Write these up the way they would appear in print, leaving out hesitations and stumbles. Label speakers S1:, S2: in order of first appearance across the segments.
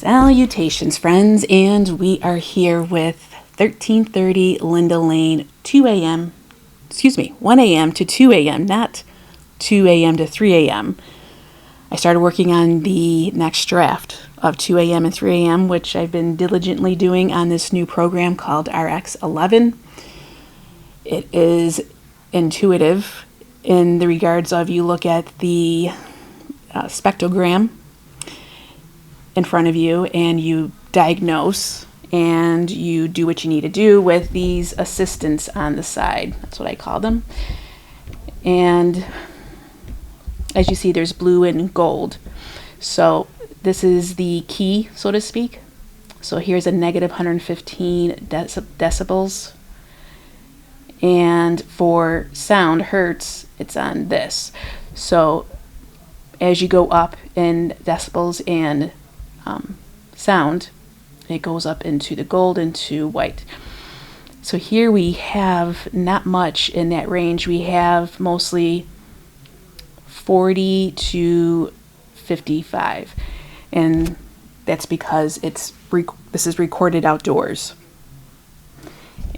S1: Salutations, friends, and we are here with 1330 Linda Lane, 1 a.m. to 2 a.m., not 2 a.m. to 3 a.m. I started working on the next draft of 2 a.m. and 3 a.m., which I've been diligently doing on this new program called RX11. It is intuitive in the regards of you look at the spectrogram in front of you and you diagnose and you do what you need to do with these assistants on the side. That's what I call them. And as you see, there's blue and gold. So this is the key, so to speak. So here's a negative 115 decibels. And for sound, hertz, it's on this. So as you go up in decibels and sound, it goes up into the gold, into white. So here we have not much in that range. We have mostly 40 to 55, and that's because this is recorded outdoors,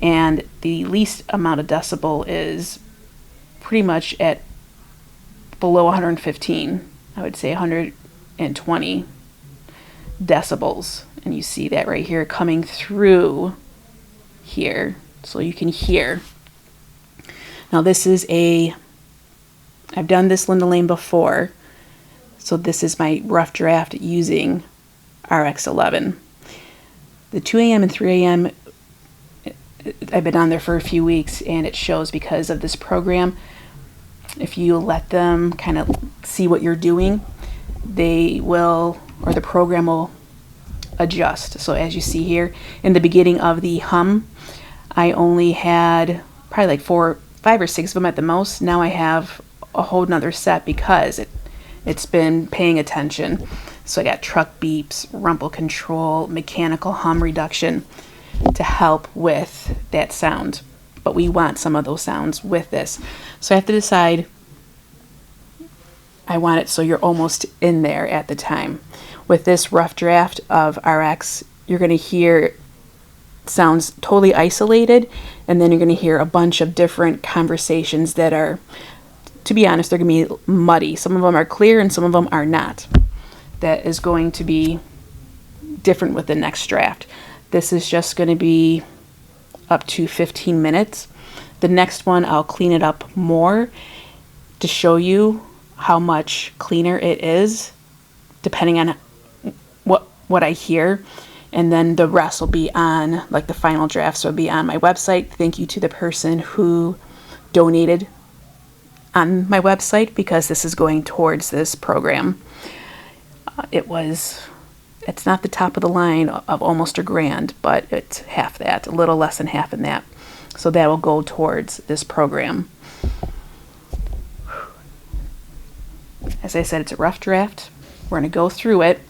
S1: and the least amount of decibel is pretty much at below 115. I would say 120 decibels, and you see that right here coming through here, so you can hear. Now this is I've done this Linda Lane before, so this is my rough draft using RX11. The 2 a.m. and 3 a.m. I've been on there for a few weeks, and it shows because of this program. If you let them kind of see what you're doing, they will, or the program will adjust. So as you see here, in the beginning of the hum, I only had probably like 5 or 6 of them at the most. Now I have a whole nother set because it's been paying attention. So I got truck beeps, rumble control, mechanical hum reduction to help with that sound. But we want some of those sounds with this. So I have to decide, I want it so you're almost in there at the time. With this rough draft of RX, you're going to hear sounds totally isolated, and then you're going to hear a bunch of different conversations that are, to be honest, they're going to be muddy. Some of them are clear and some of them are not. That is going to be different with the next draft. This is just going to be up to 15 minutes. The next one, I'll clean it up more to show you how much cleaner it is, depending on what I hear. And then the rest will be on, like the final drafts will be on my website. Thank you to the person who donated on my website, because this is going towards this program. It's not the top of the line of almost $1,000, but it's half that, a little less than half in that. So that will go towards this program. As I said, it's a rough draft. We're going to go through it.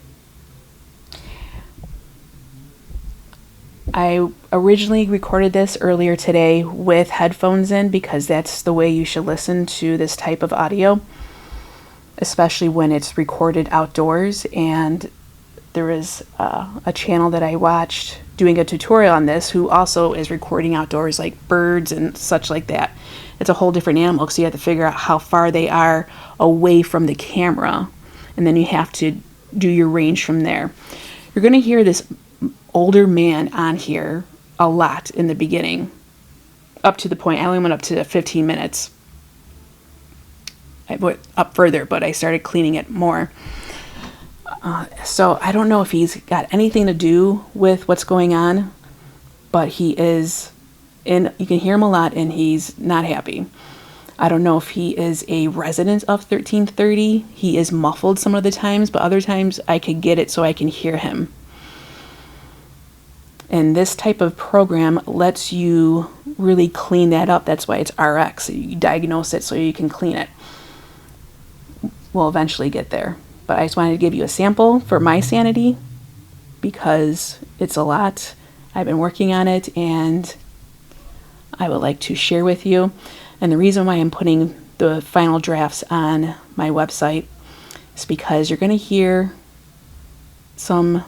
S1: I originally recorded this earlier today with headphones in, because that's the way you should listen to this type of audio, especially when it's recorded outdoors. And there is a channel that I watched doing a tutorial on this who also is recording outdoors, like birds and such like that. It's a whole different animal, because you have to figure out how far they are away from the camera, and then you have to do your range from there. You're going to hear this older man on here a lot in the beginning, up to the point I only went up to 15 minutes. I went up further, but I started cleaning it more. So I don't know if he's got anything to do with what's going on, but he is in, you can hear him a lot and he's not happy. I don't know if he is a resident of 1330. He is muffled some of the times, but other times I could get it so I can hear him. And this type of program lets you really clean that up. That's why it's RX. You diagnose it so you can clean it. We'll eventually get there. But I just wanted to give you a sample for my sanity because it's a lot. I've been working on it and I would like to share with you. And the reason why I'm putting the final drafts on my website is because you're going to hear some,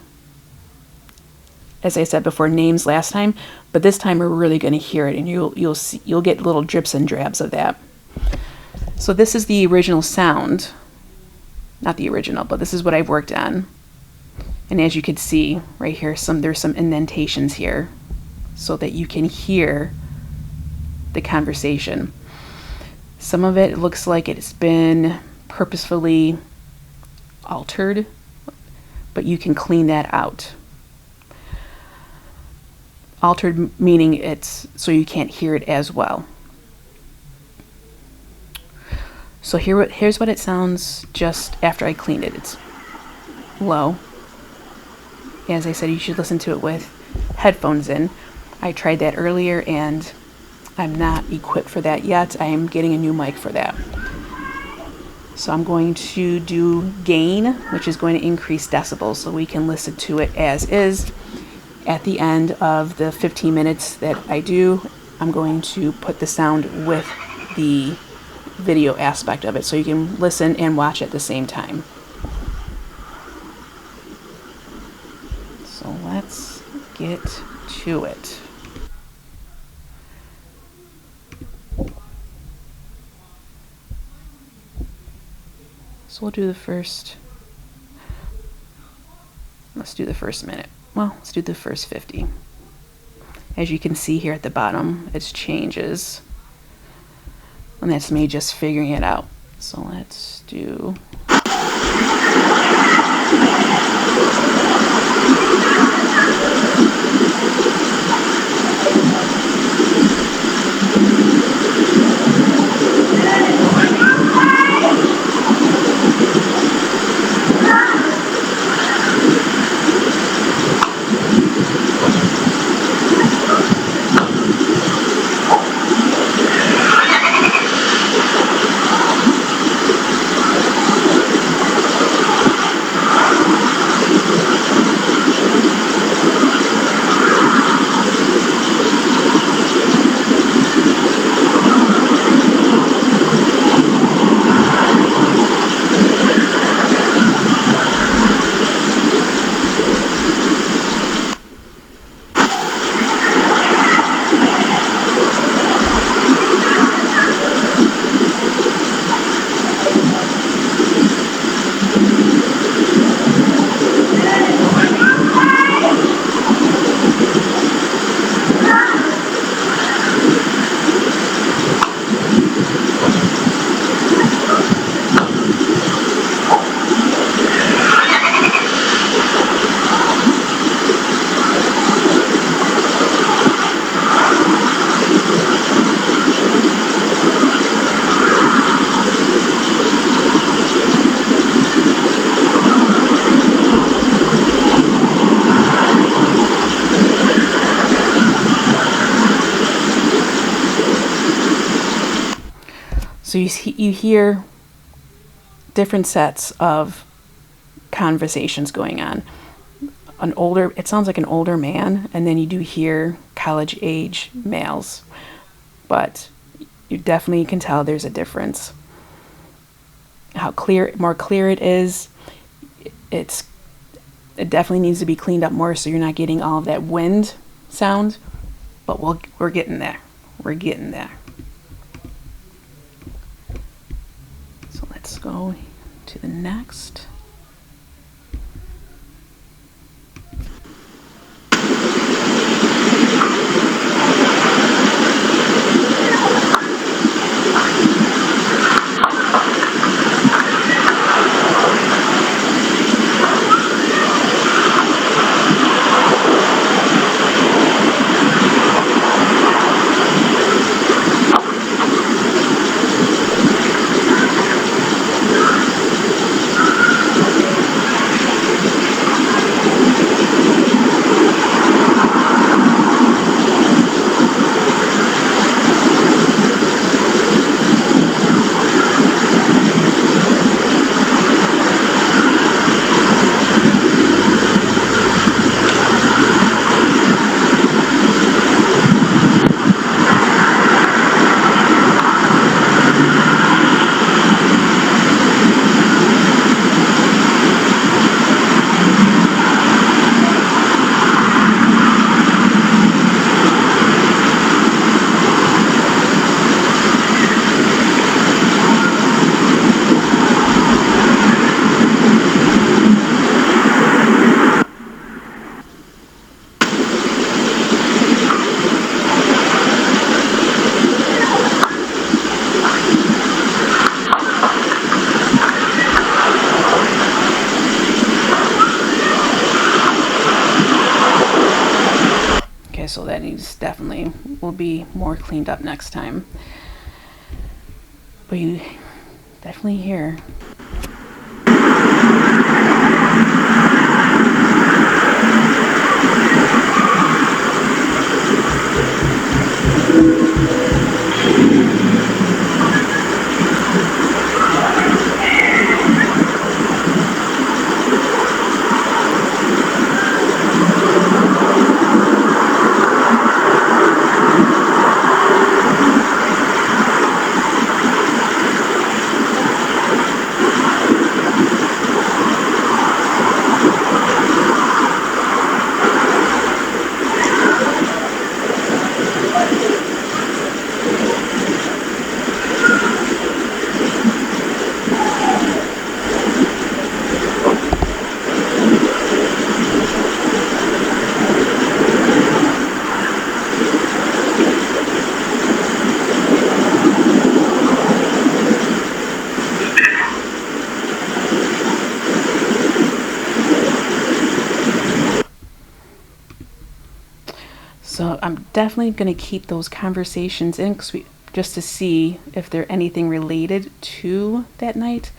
S1: as I said before, names last time, but this time we're really going to hear it, and you'll get little drips and drabs of that. So this is the original sound. Not the original, but this is what I've worked on. And as you can see right here, there's some indentations here so that you can hear the conversation. Some of it looks like it's been purposefully altered, but you can clean that out. Altered meaning it's so you can't hear it as well. So here's what it sounds just after I cleaned it. It's low. As I said, you should listen to it with headphones in. I tried that earlier and I'm not equipped for that yet. I am getting a new mic for that. So I'm going to do gain, which is going to increase decibels so we can listen to it as is. At the end of the 15 minutes that I do, I'm going to put the sound with the video aspect of it so you can listen and watch at the same time. So let's get to it. So we'll do the first, let's do the first minute. Well, let's do the first 50. As you can see here at the bottom, it changes. And that's me just figuring it out. So let's do. So you hear different sets of conversations going on. It sounds like an older man, and then you do hear college age males, but you definitely can tell there's a difference. More clear it is. It definitely needs to be cleaned up more so you're not getting all of that wind sound, but we're getting there. We're getting there. So let's go to the next. Okay, so that needs definitely will be more cleaned up next time. But you definitely hear. So I'm definitely going to keep those conversations in just to see if they're anything related to that night.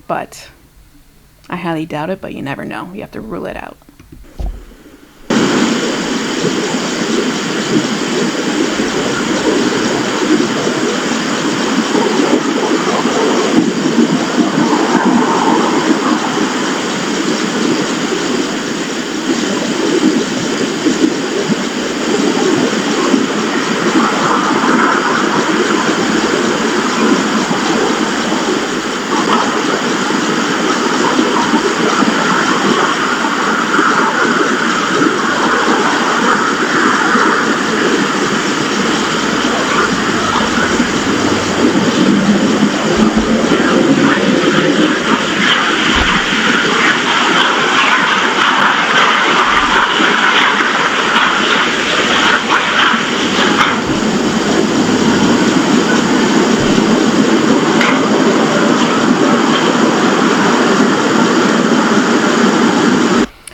S1: But I highly doubt it, but you never know. You have to rule it out.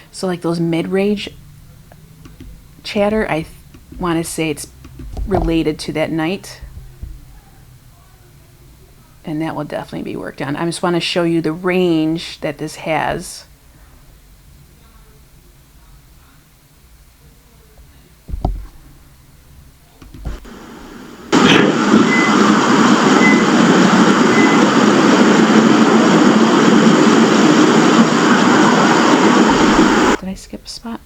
S1: So like those mid-range chatter, I want to say it's related to that night. And that will definitely be worked on. I just want to show you the range that this has. Did I skip a spot?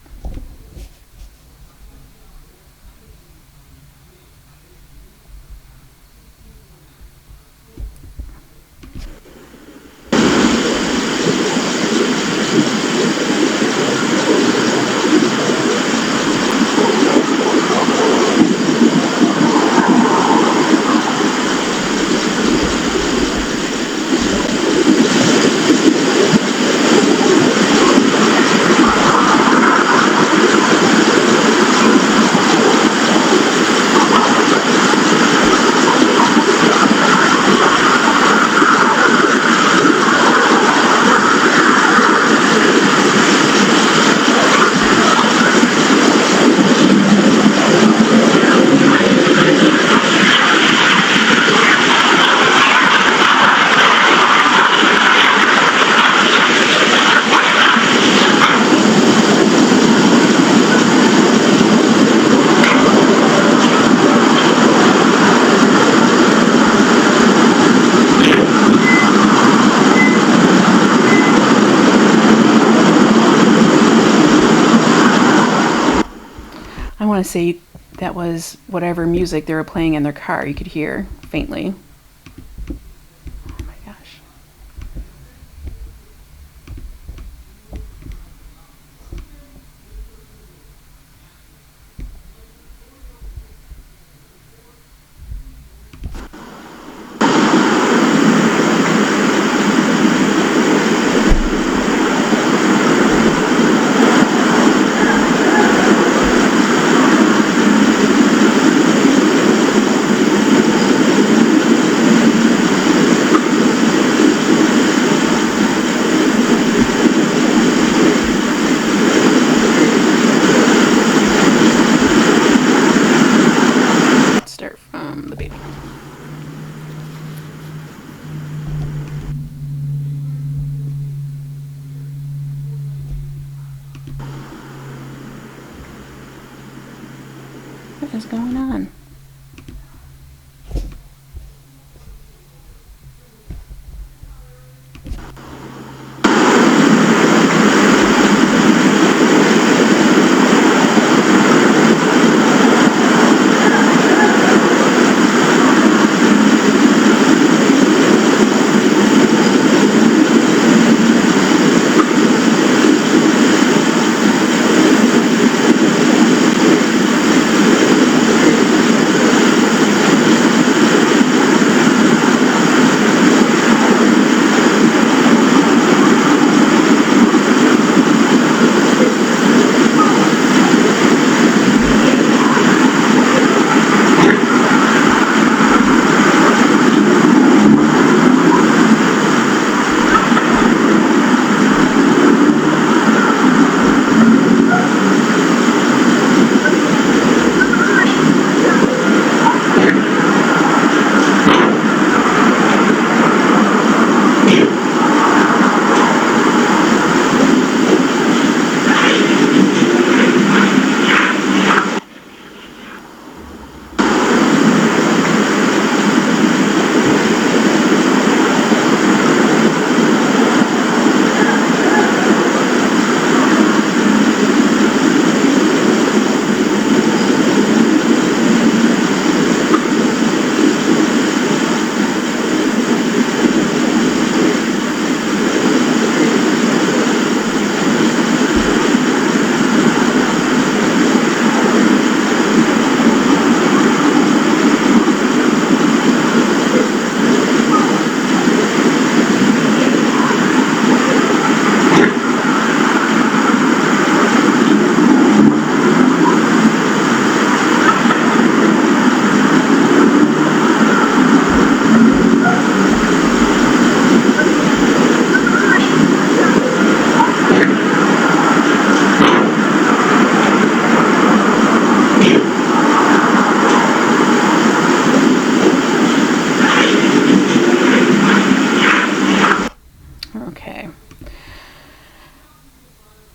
S1: I want to say that was whatever music they were playing in their car. You could hear faintly. Oh my gosh. What is going on?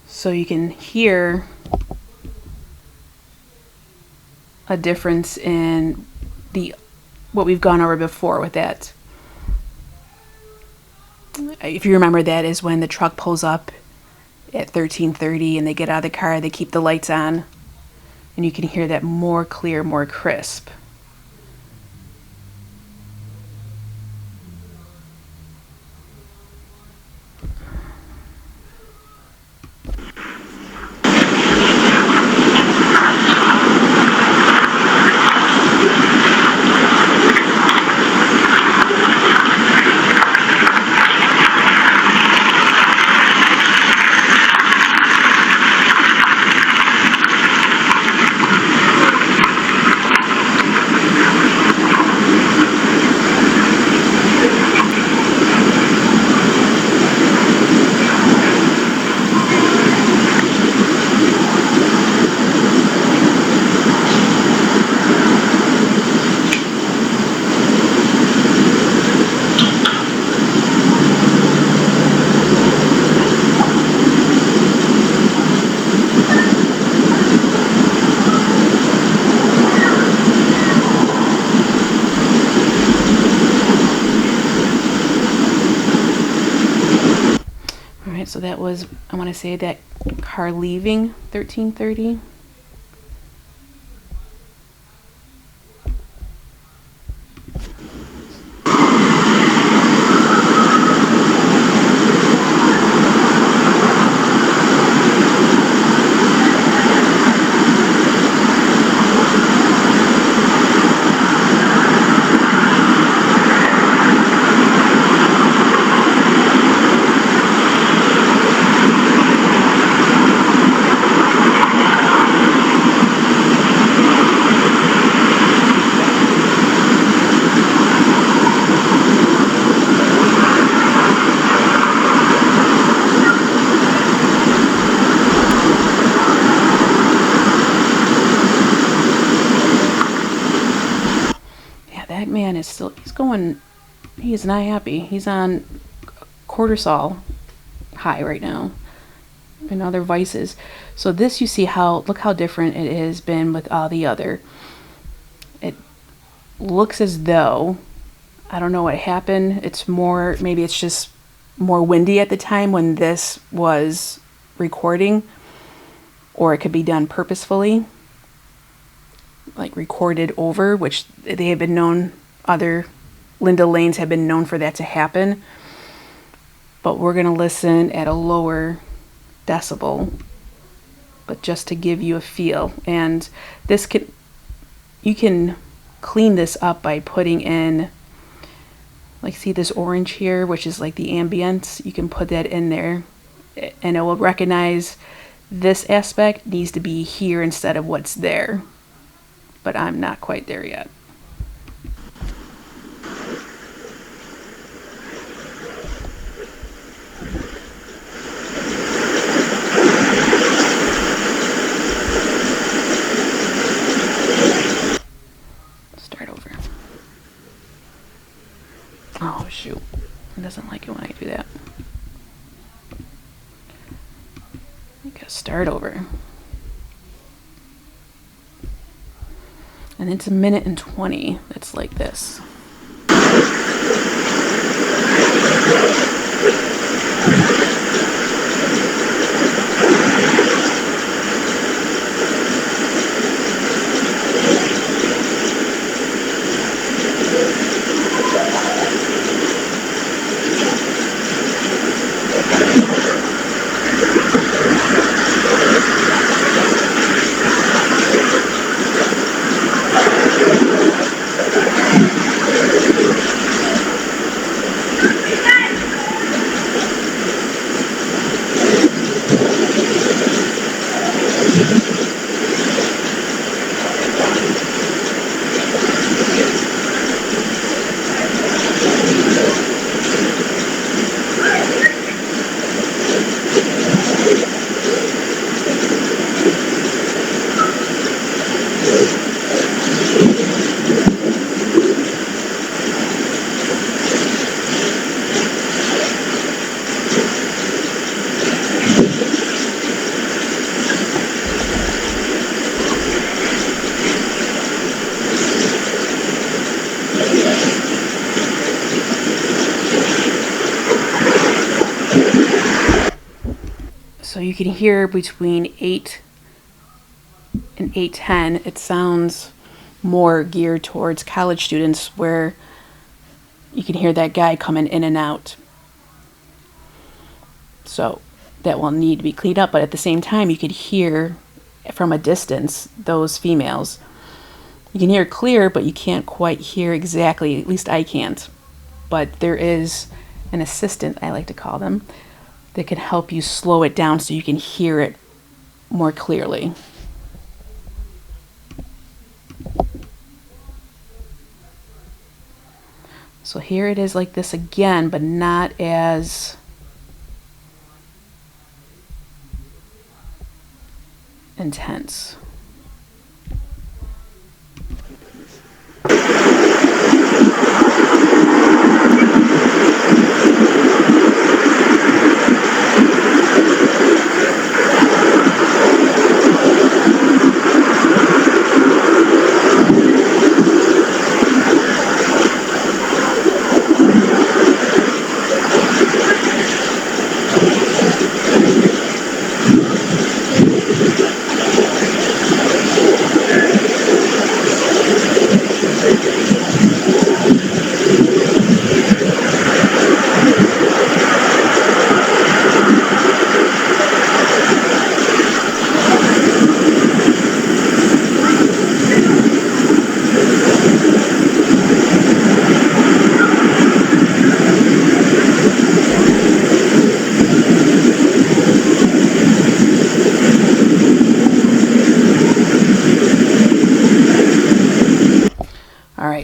S1: So you can hear a difference in what we've gone over before with that. If you remember, that is when the truck pulls up at 13:30 and they get out of the car, they keep the lights on, and you can hear that more clear, more crisp. So that was, I want to say, that car leaving 13:30. That man is still, he is not happy. He's on cortisol high right now. and other vices. So this, you see how, look how different it has been with all the other. It looks as though, I don't know what happened. It's more, maybe it's just more windy at the time when this was recording, or it could be done purposefully, like recorded over, which they have been known, other Linda Lanes have been known for that to happen. But we're going to listen at a lower decibel, but just to give you a feel. And this can, you can clean this up by putting in, like, see this orange here, which is like the ambience. You can put that in there and it will recognize this aspect needs to be here instead of what's there. But I'm not quite there yet. Start over. Oh shoot, it doesn't like it when I do that. I gotta start over. And it's 1:20. It's like this. So you can hear between 8 and 8:10, it sounds more geared towards college students, where you can hear that guy coming in and out. So that will need to be cleaned up, but at the same time, you could hear from a distance those females. You can hear it clear, but you can't quite hear exactly, at least I can't. But there is an assistant, I like to call them, that can help you slow it down so you can hear it more clearly. So here it is like this again, but not as intense.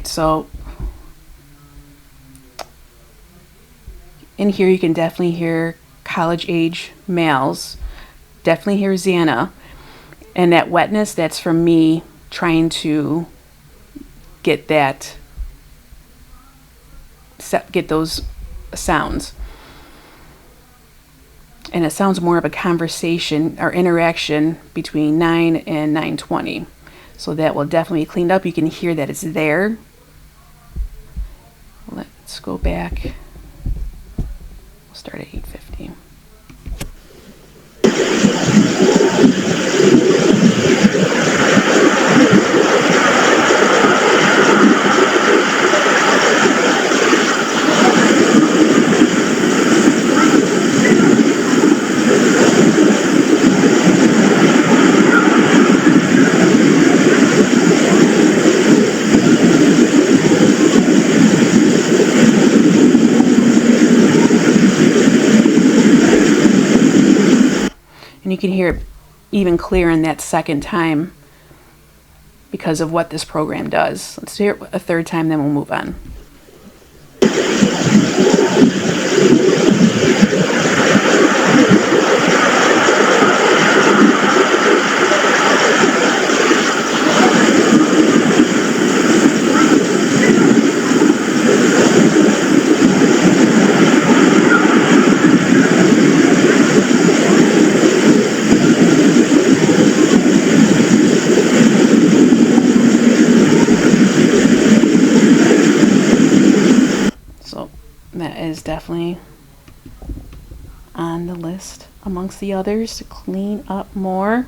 S1: So in here you can definitely hear college age males, definitely hear Xana, and that wetness, that's from me trying to get those sounds. and it sounds more of a conversation or interaction between 9 and 9:20. So that will definitely be cleaned up. You can hear that it's there. Let's go back. We'll start at 8:50. And you can hear it even clearer in that second time because of what this program does. Let's hear it a third time, then we'll move on. That is definitely on the list amongst the others to clean up more.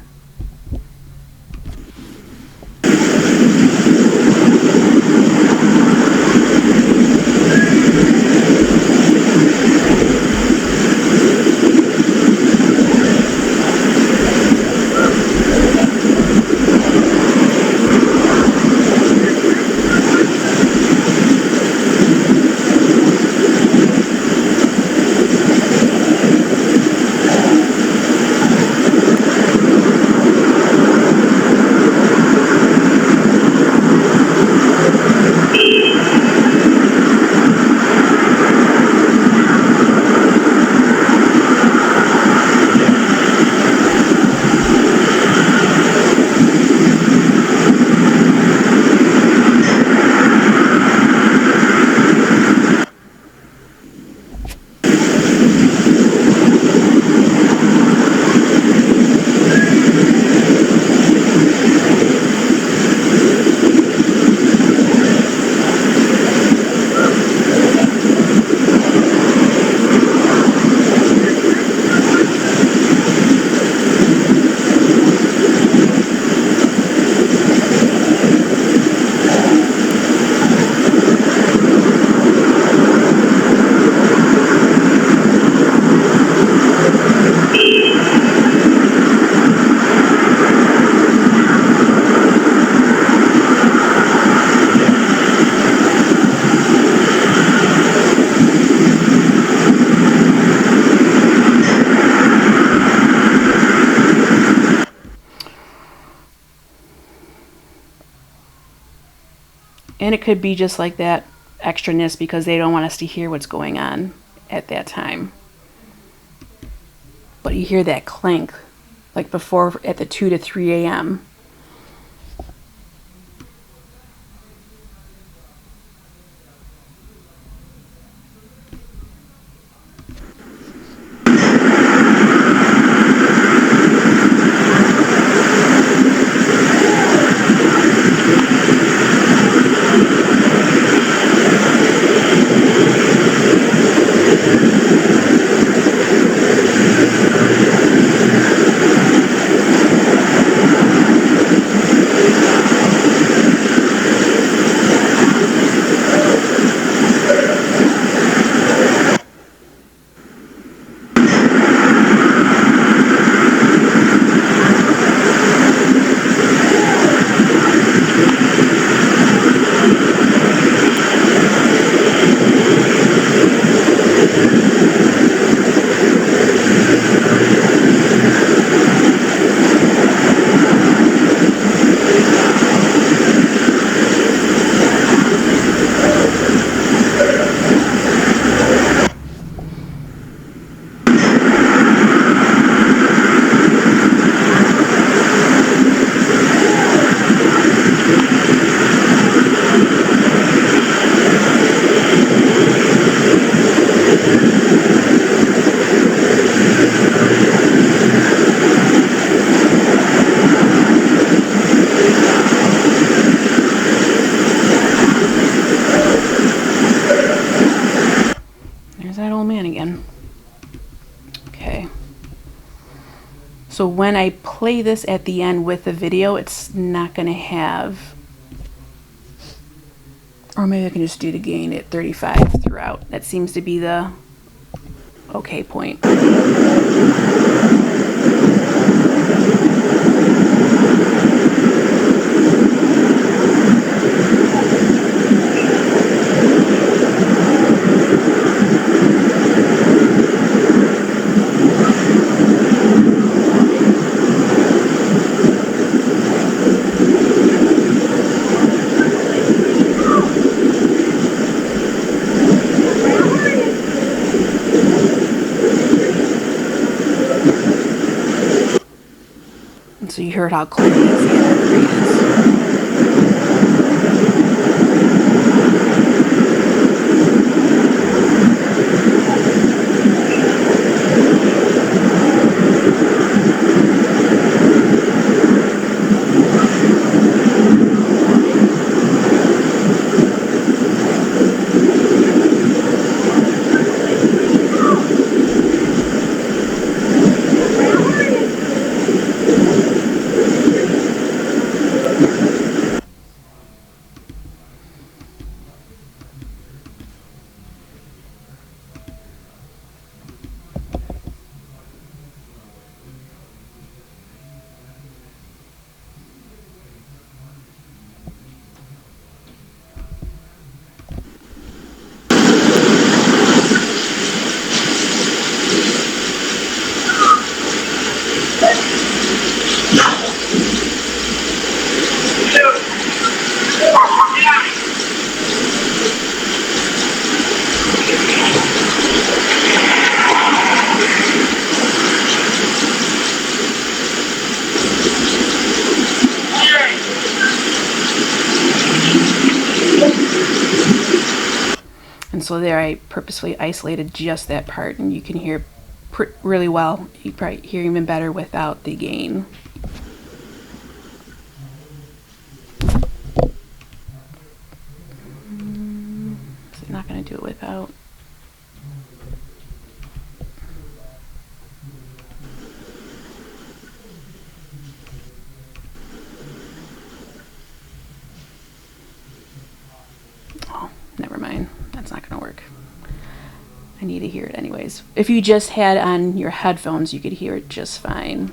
S1: And it could be just like that extraness because they don't want us to hear what's going on at that time. But you hear that clank like before at the 2 to 3 a.m. So when I play this at the end with the video, it's not going to have, or maybe I can just do the gain at 35 throughout. That seems to be the okay point. So you heard how clean this is. And so there I purposely isolated just that part, and you can hear really well. You probably hear even better without the gain. So I'm not going to do it without. Oh, never mind. That's not going to work. I need to hear it anyways. If you just had on your headphones, you could hear it just fine.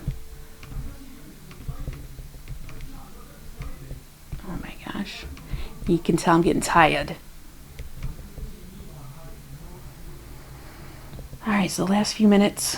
S1: Oh my gosh. You can tell I'm getting tired. Alright, so the last few minutes.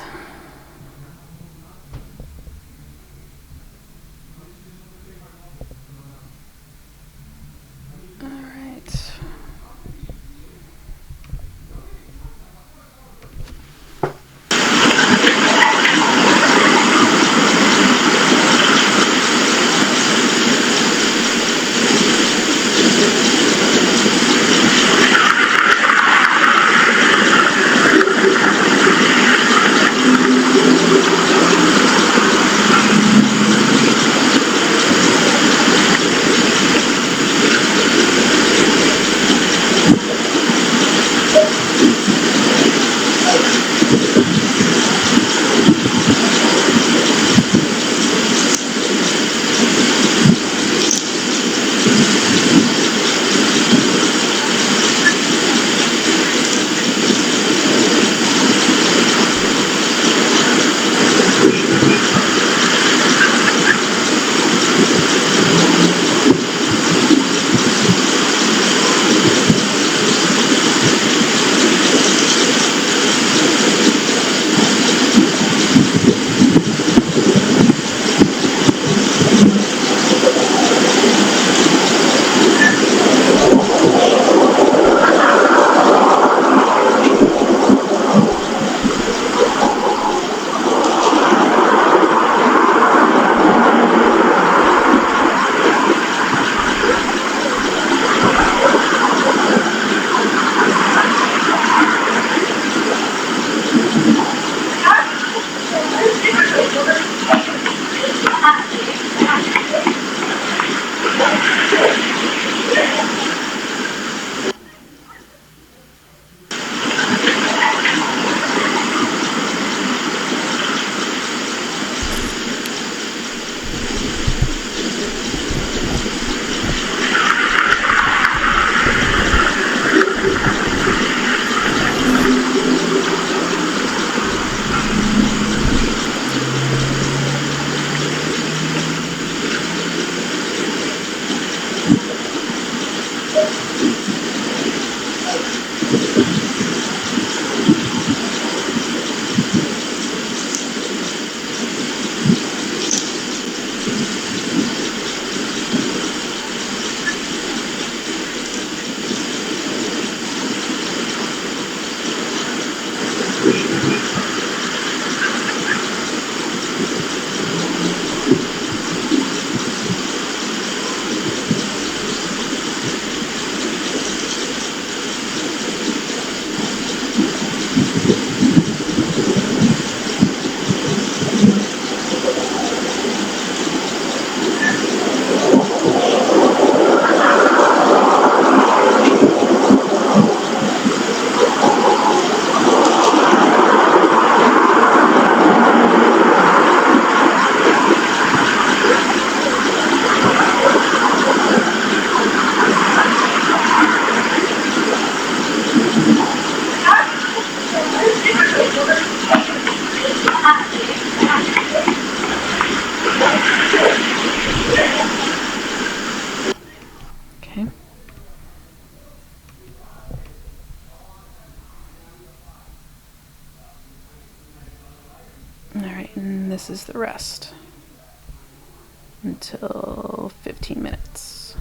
S1: And this is the rest until 15 minutes.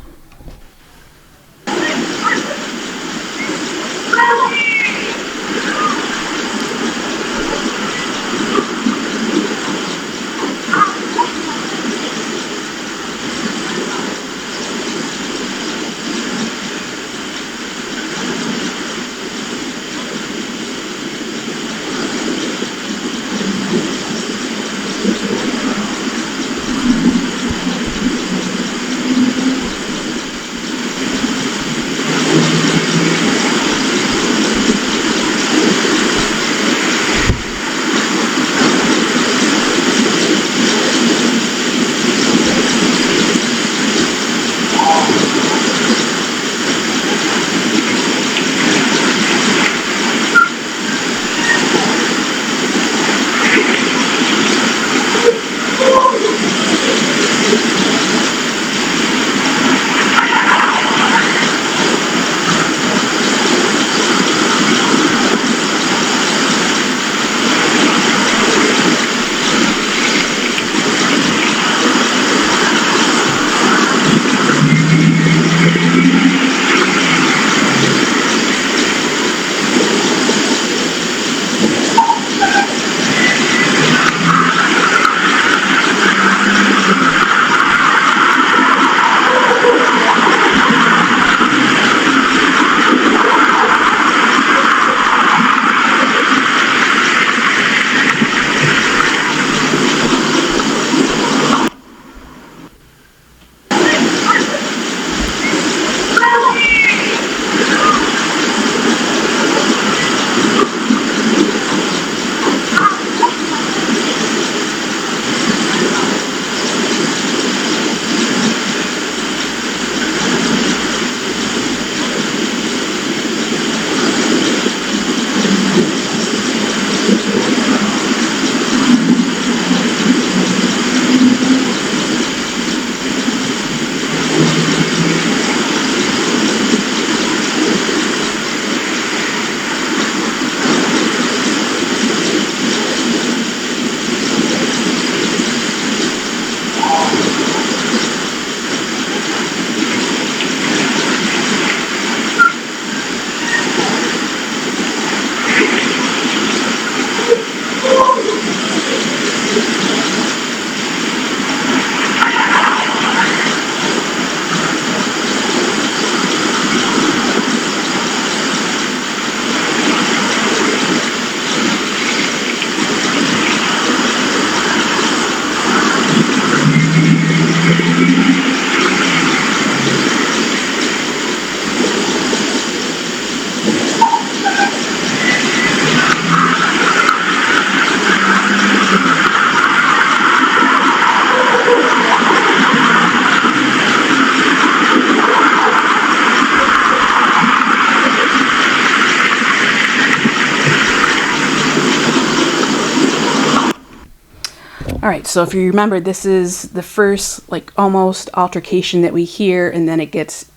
S1: All right, so if you remember, this is the first like almost altercation that we hear, and then it gets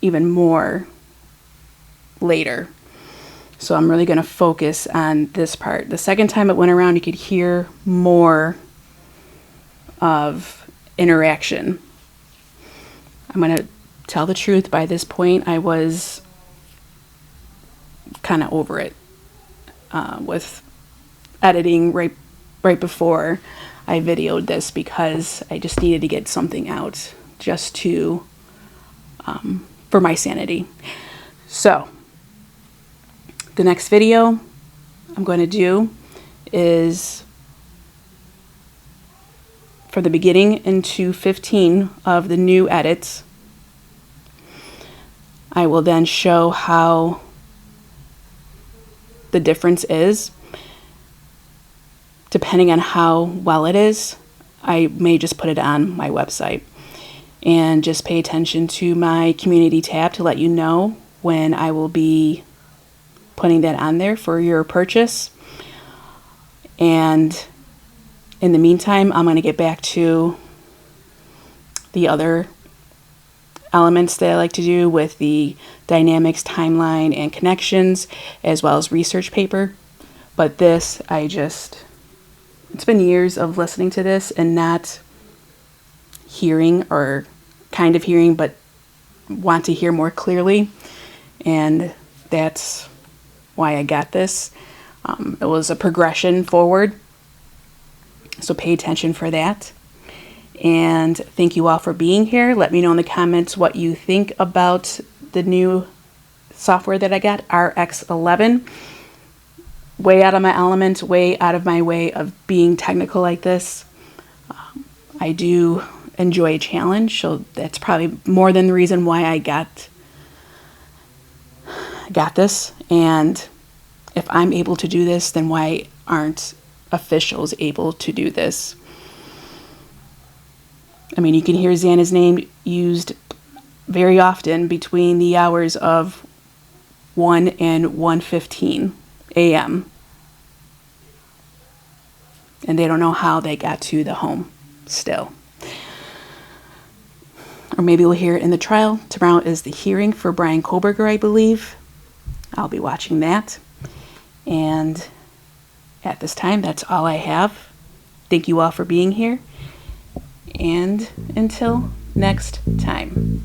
S1: even more later. So I'm really going to focus on this part. The second time it went around, you could hear more of interaction. I'm going to tell the truth, by this point I was kind of over it with editing right before I videoed this, because I just needed to get something out just to for my sanity. So the next video I'm going to do is from the beginning into 15 of the new edits. I will then show how the difference is. Depending on how well it is, I may just put it on my website. And just pay attention to my community tab to let you know when I will be putting that on there for your purchase. And in the meantime, I'm going to get back to the other elements that I like to do with the dynamics, timeline, and connections, as well as research paper. But this, I just it's been years of listening to this and not hearing, or kind of hearing, but want to hear more clearly. And that's why I got this. It was a progression forward. So pay attention for that. And thank you all for being here. Let me know in the comments what you think about the new software that I got, RX11. Way out of my element, way out of my way of being technical like this. I do enjoy a challenge, so that's probably more than the reason why I got this. And if I'm able to do this, then why aren't officials able to do this? I mean, you can hear Xana's name used very often between the hours of 1 and 1:15 a.m. And they don't know how they got to the home still. Or maybe we'll hear it in the trial. Tomorrow is the hearing for Brian Koberger, I believe. I'll be watching that. And at this time, that's all I have. Thank you all for being here. And until next time.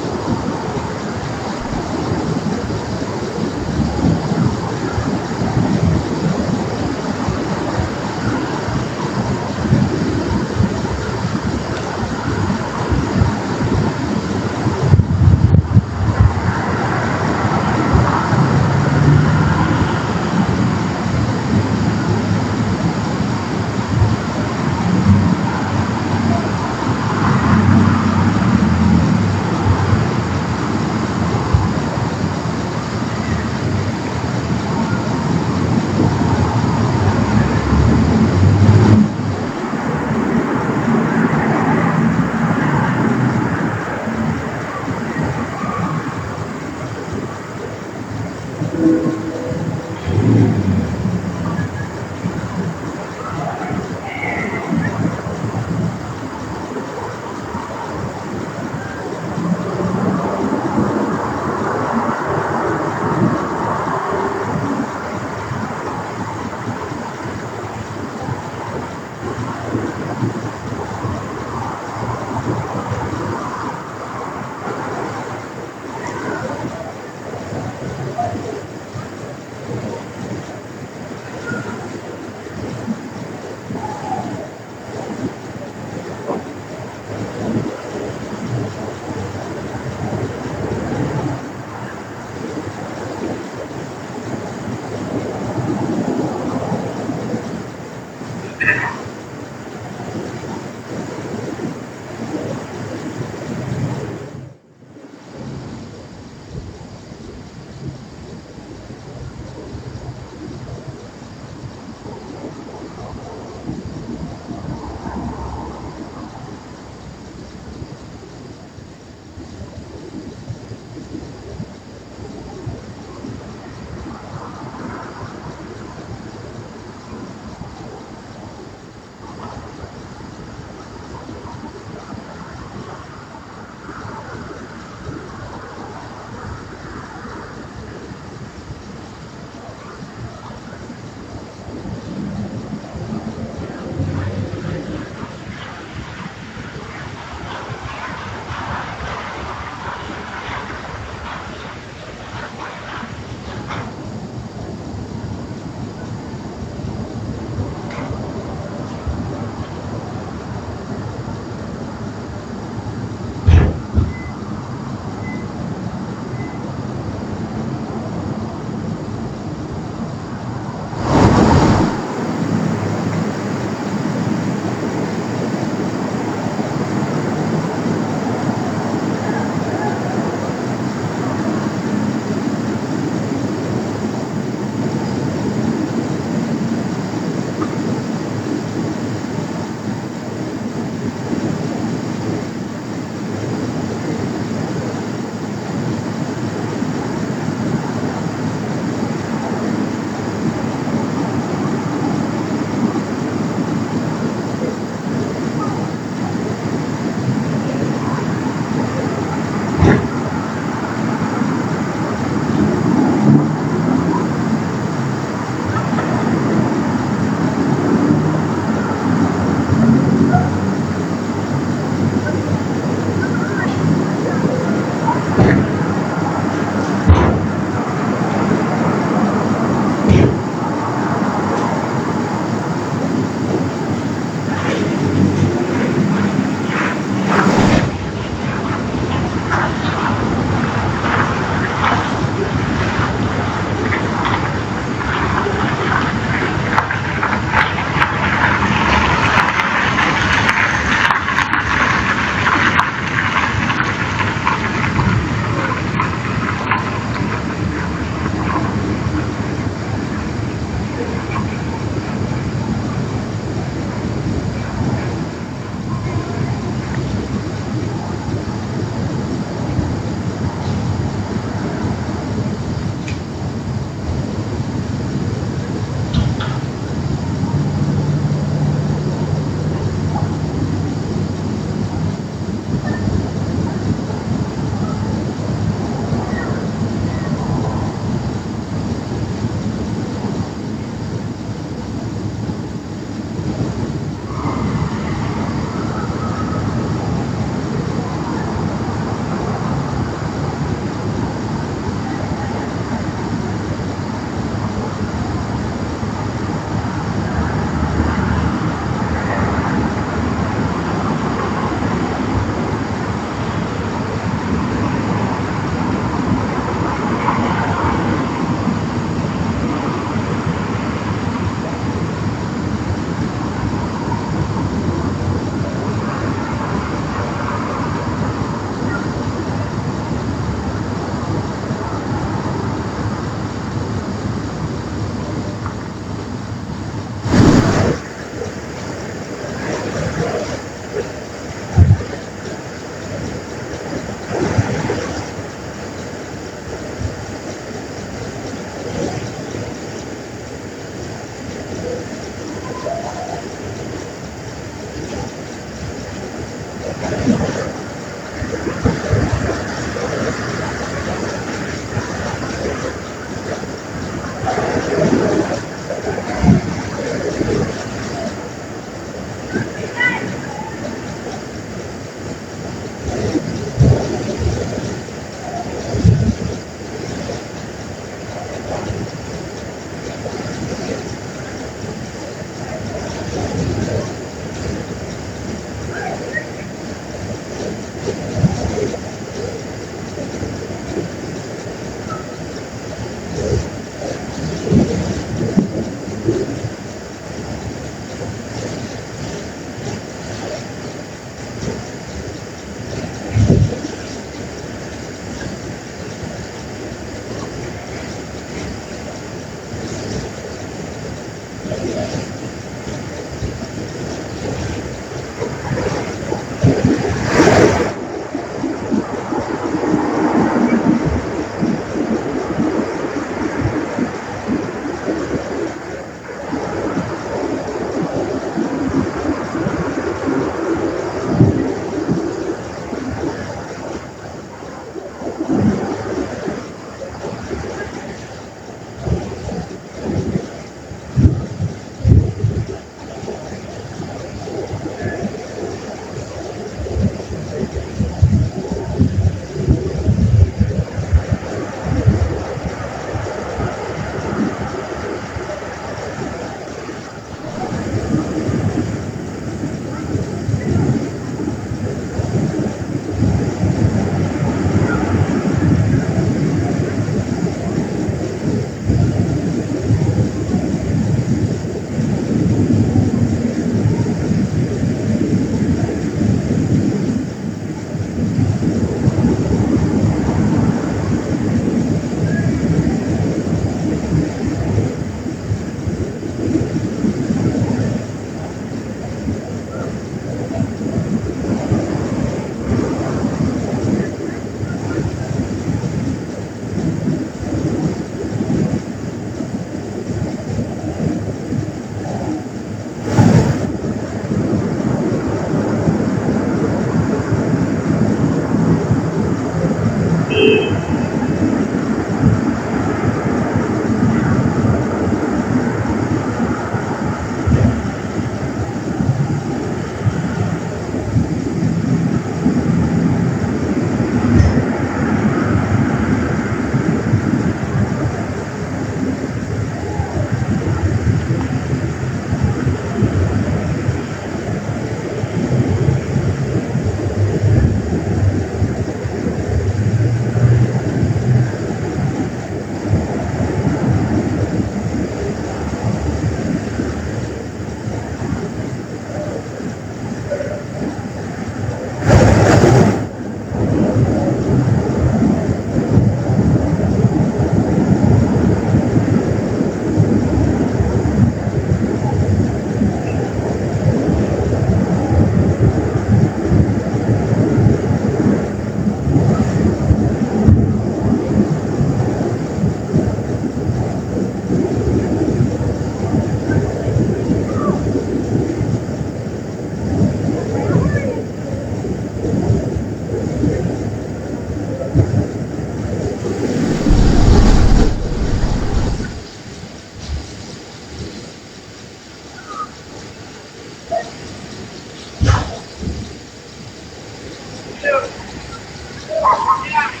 S2: Yeah.